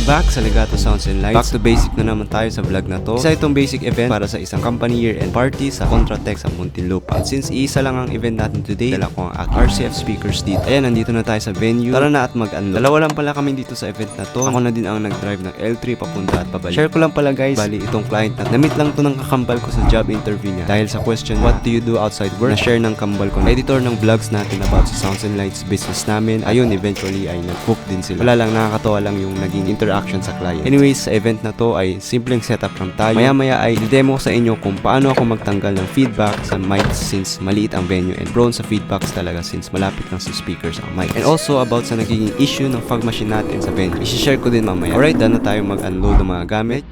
back sa Legato Sounds and Lights. Back to basic na naman tayo sa vlog na to. Isa itong basic event para sa isang company year-end party sa Contratech sa Muntinlupa. And since isa lang ang event natin today, dala ko ang RCF speakers dito. Ayan, nandito na tayo sa venue. Tara na at mag-unload. Dalawa lang pala kami dito sa event na to. Ako na din ang nag-drive ng L3 papunta at pabalik. Share ko lang pala guys, bali itong client na na-meet lang to ng kakambal ko sa job interview niya. Dahil sa question, what do you do outside work? Na-share ng kambal ko na editor ng vlogs natin about sa Sounds and Lights business namin. Ayun, eventually ay nag-book din sila. Wala lang, nakakatawa lang yung naging interaction sa client. Anyways, sa event na to ay simpleng setup lang tayo. Maya-maya ay demo sa inyo kung paano ako magtanggal ng feedback sa mics since maliit ang venue and prone sa feedbacks talaga since malapit lang sa speakers ang mic. And also about sa nagiging issue ng fog machine natin sa venue. I-share ko din mamaya. Alright, done na tayo mag-unload ng mga gamit.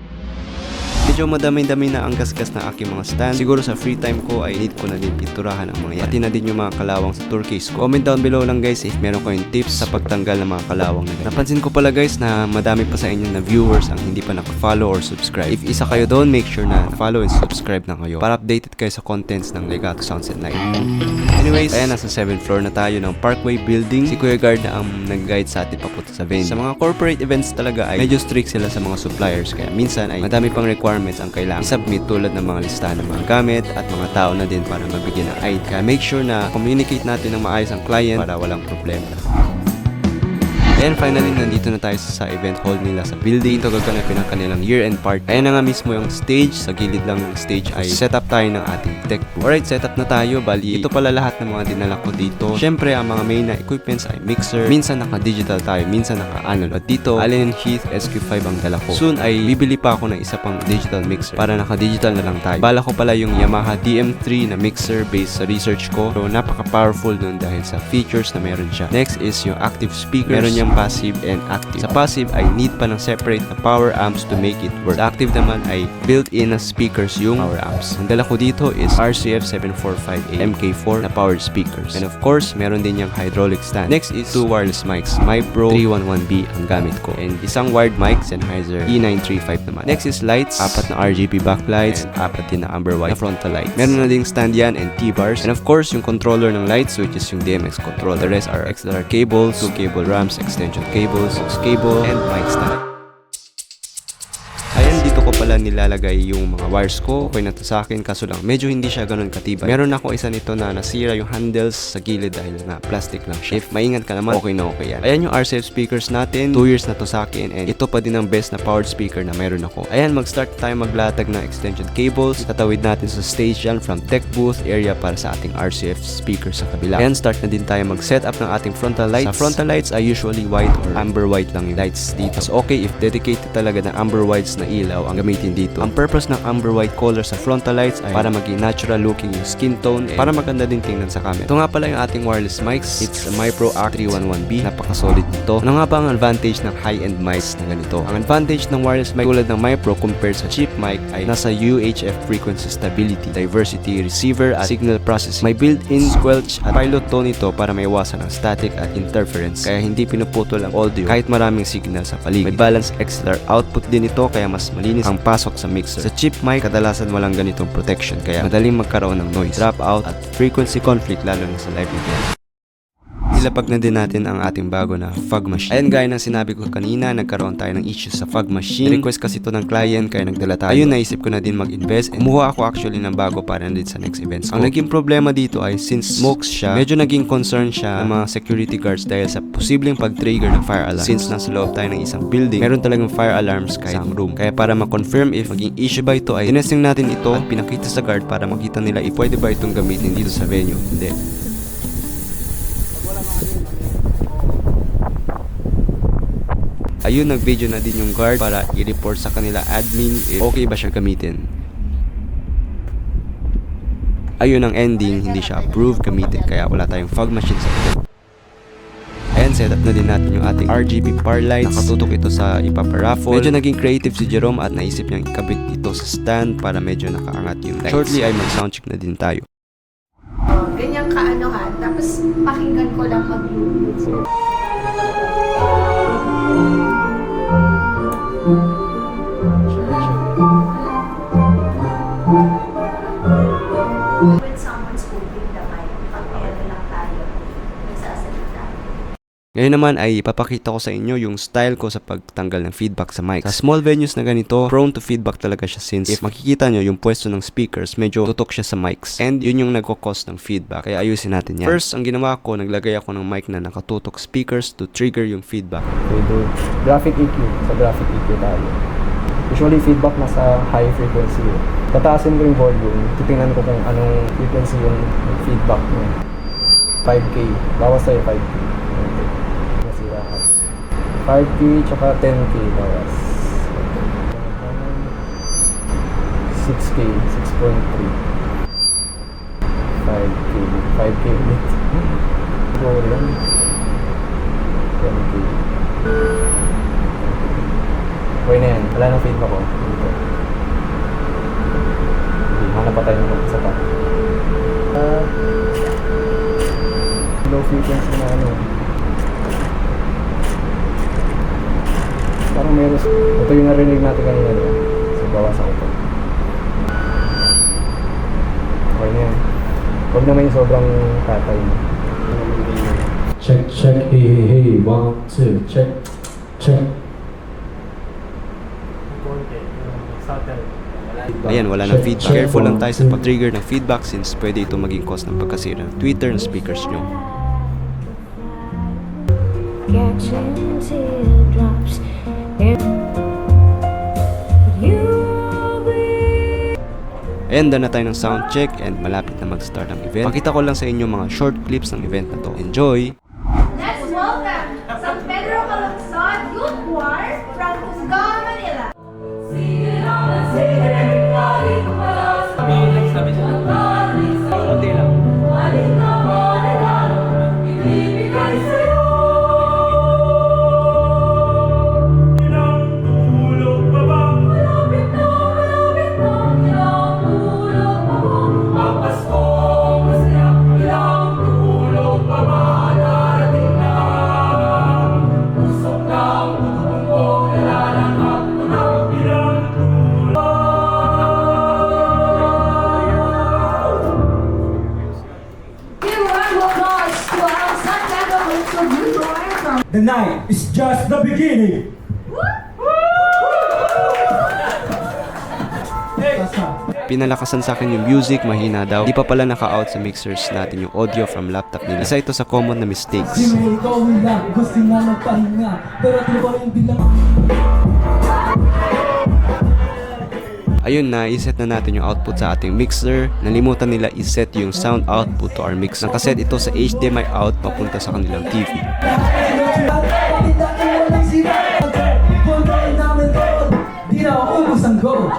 Medyo madami-dami na ang gasgas ng aking mga stand. Siguro sa free time ko ay need ko na din pinturahan ang mga yan. Pati na din yung mga kalawang sa tour case ko. Comment down below lang guys if meron kayong tips sa pagtanggal ng mga kalawang na ganyan. Napansin ko pala guys na madami pa sa inyo na viewers ang hindi pa naka-follow or subscribe. If isa kayo doon, make sure na follow and subscribe na kayo para updated kayo sa contents ng Legato Sounds and Lights. Anyways, ayan, nasa 7th floor na tayo ng Parkway Building. Si Kuya Guard na ang nag-guide sa atin papunta sa venue. Sa mga corporate events talaga ay medyo strict sila sa mga suppliers kaya minsan ay madami pang requirements ang kailangan i-submit tulad ng mga listahan ng mga gamit at mga tao na din para mabigyan ng ID. Kaya make sure na communicate natin ng maayos ang client para walang problema. And finally, nandito na tayo sa event hall nila sa building. Ito gaganapin ang kanilang year-end party. Ayan na nga mismo yung stage. Sa gilid lang ng stage ay set up tayo ng ating tech booth. Alright, set up na tayo. Bali, ito pala lahat ng mga dinala ko dito. Siyempre, ang mga main na equipments ay mixer. Minsan naka-digital tayo, minsan naka-analog. At dito, Allen & Heath SQ5 ang dala ko. Soon ay bibili pa ako ng isa pang digital mixer para naka-digital na lang tayo. Bala ko pala yung Yamaha DM3 na mixer based sa research ko. So, napaka-powerful nun dahil sa features na meron siya. Next is yung active speakers. Meron niyang passive and active. Sa passive ay need pa ng separate na power amps to make it work. Sa active naman ay built-in na speakers yung power amps. Ang dala ko dito is RCF 745A MK4 na powered speakers. And of course, meron din yung hydraulic stand. Next is two wireless mics. MyPro 311B ang gamit ko. And isang wired mic, Sennheiser E935 naman. Next is lights. 4 na RGB backlights and 4 din na amber white na frontal lights. Meron na ding stand yan and T-bars. And of course, yung controller ng lights which is yung DMX control. The rest are XLR cables, 2 cable ramps, extension cables, 6 cable, and mic stand. Ayan, dito ko pala nilalagay yung mga wires ko. Okay na to sa akin, kaso lang medyo hindi siya ganun katibay. Meron ako isa nito na nasira yung handles sa gilid dahil nga plastic lang siya. If maingat ka naman, okay na okay yan. Ayan yung RCF speakers natin. 2 years na to sa akin and ito pa din ang best na powered speaker na meron ako. Ayan, mag-start tayo maglatag ng extension cables. Tatawid natin sa stage yan from tech booth area para sa ating RCF speakers sa kabila. Ayan, start na din tayo mag-set up ng ating frontal lights. Sa frontal lights ay usually white or amber white lang yung lights dito. Mas okay if dedicated talaga na amber whites na ilaw ang gamitin dito. Ang purpose ng amber white color sa frontal lights ay para maging natural looking yung skin tone and para maganda din tingnan sa camera. Ito nga pala yung ating wireless mics. It's a MyPro ACT 311B. Napaka-solid nito. Ano nga ba ang advantage ng high-end mics na ganito? Ang advantage ng wireless mic tulad ng MyPro compared sa cheap mic ay nasa UHF frequency stability, diversity, receiver at signal processing. May built-in squelch at pilot tone ito para maiwasan ang static at interference. Kaya hindi pinuputol ang audio kahit maraming signal sa paligid. May balanced XLR output din ito kaya mas malinis ang pasok sa mixer. Sa cheap mic, kadalasan walang ganitong protection kaya madaling magkaroon ng noise, dropout at frequency conflict lalo na sa live event. Ilapag na din natin ang ating bago na fog machine. Ayan, gaya ng sinabi ko kanina, nagkaroon tayo ng issues sa fog machine. Request kasi ito ng client kaya nagdala tayo. Ayun, naisip ko na din mag-invest and kumuha ako actually ng bago para din sa next events ko. Ang naging problema dito ay since smokes siya, medyo naging concern siya ng mga security guards dahil sa posibleng pag-trigger ng fire alarm. Since nasa loob tayo ng isang building, meron talagang fire alarms kahit sa room. Kaya para ma-confirm if maging issue ba ito ay tinesting natin ito at pinakita sa guard para makita nila if pwede ba itong gamitin dito sa venue. Hindi. Ayun, nag-video na din yung guard para i-report sa kanila admin if okay ba siya gamitin. Ayun ang ending, hindi siya approved gamitin kaya wala tayong fog machine sa event. Ayan, set up na din natin yung ating RGB power lights. Nakatutok ito sa ipaparaffle. Medyo naging creative si Jerome at naisip niyang ikabit dito sa stand para medyo nakaangat yung lights. Shortly ay mag-soundcheck na din tayo. Ganyang kaanohan, tapos pakinggan ko lang mag-YouTube. Ngayon naman ay ipapakita ko sa inyo yung style ko sa pagtanggal ng feedback sa mic. Sa small venues na ganito, prone to feedback talaga siya since if makikita nyo yung pwesto ng speakers, medyo tutok siya sa mics. And yun yung nagkakos ng feedback. Kaya ayusin natin yan. First, ang ginawa ko, naglagay ako ng mic na nakatutok speakers to trigger yung feedback. We do graphic EQ. Sa graphic EQ tayo. Usually feedback nasa high frequency. Tataasin ko yung volume. Titingnan ko kung anong frequency yung feedback mo. 5K. Bawas tayo 5K. 5K tsaka 10K bawas. 6K, 6.3. 5K ulit. Go lang. 10K. Okay na yan. Wala nang feedback ko. Dito. Hindi, hanap pa tayo ng isa pa. Low frequency na ano. Parang meron. Ito yung narinig natin kanina. So, bawasan ko po. Okay na yan. Huwag naman yung sobrang tatay. Check, check, hey, 1, 2, check, check. Ayan, wala ng feedback. Careful lang tayo sa pag-trigger ng feedback since pwede ito maging cause ng pagkasira ng Twitter ng speakers nyo. Catching teardrops in you. Ayan, done na tayo ng sound check and malapit na mag-start ang event. Pakita ko lang sa inyo mga short clips ng event na to. Enjoy! Let's welcome San Pedro Calungsod Youth Choir from Cusco, Manila. The night is just the beginning. Pinalakasan sa akin yung music, mahina daw. Di pa pala naka-out sa mixers natin yung audio from laptop nila. Isa ito sa common na mistakes. Si may ikaw lang, gusto nga magpahinga, pero diba yung bilang. Ayun na, iset na natin yung output sa ating mixer. Nalimutan nila iset yung sound output to our mix. Nakaset ito sa HDMI out papunta sa kanilang TV. Di na ubus ang go.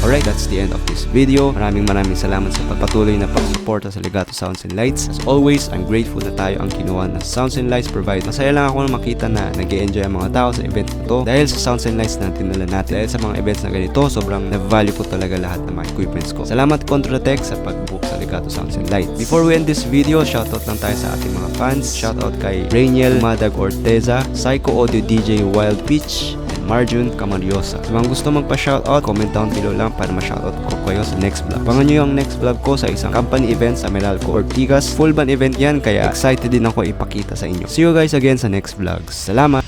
Alright, that's the end of this video. Maraming salamat sa pagpatuloy na pagsuporta sa Legato Sounds and Lights. As always, I'm grateful na tayo ang kinuha na Sounds and Lights provide. Masaya lang ako na makita na nag-e-enjoy ang mga tao sa event na to. Dahil sa Sounds and Lights na tinala natin. Dahil sa mga events na ganito, sobrang na-value ko talaga lahat ng mga equipments ko. Salamat Contratech sa pag-book sa Legato Sounds and Lights. Before we end this video, shoutout lang tayo sa ating mga fans. Shoutout kay Rainiel Madag Orteza, Psycho Audio DJ Wild Peach, Marjun Camariosa. Sa mga gusto magpa-shoutout, comment down below lang para ma-shoutout ko kayo sa next vlog. Abangan nyo yung next vlog ko sa isang company event sa Meralco, Ortigas. Full band event yan, kaya excited din ako ipakita sa inyo. See you guys again sa next vlog. Salamat!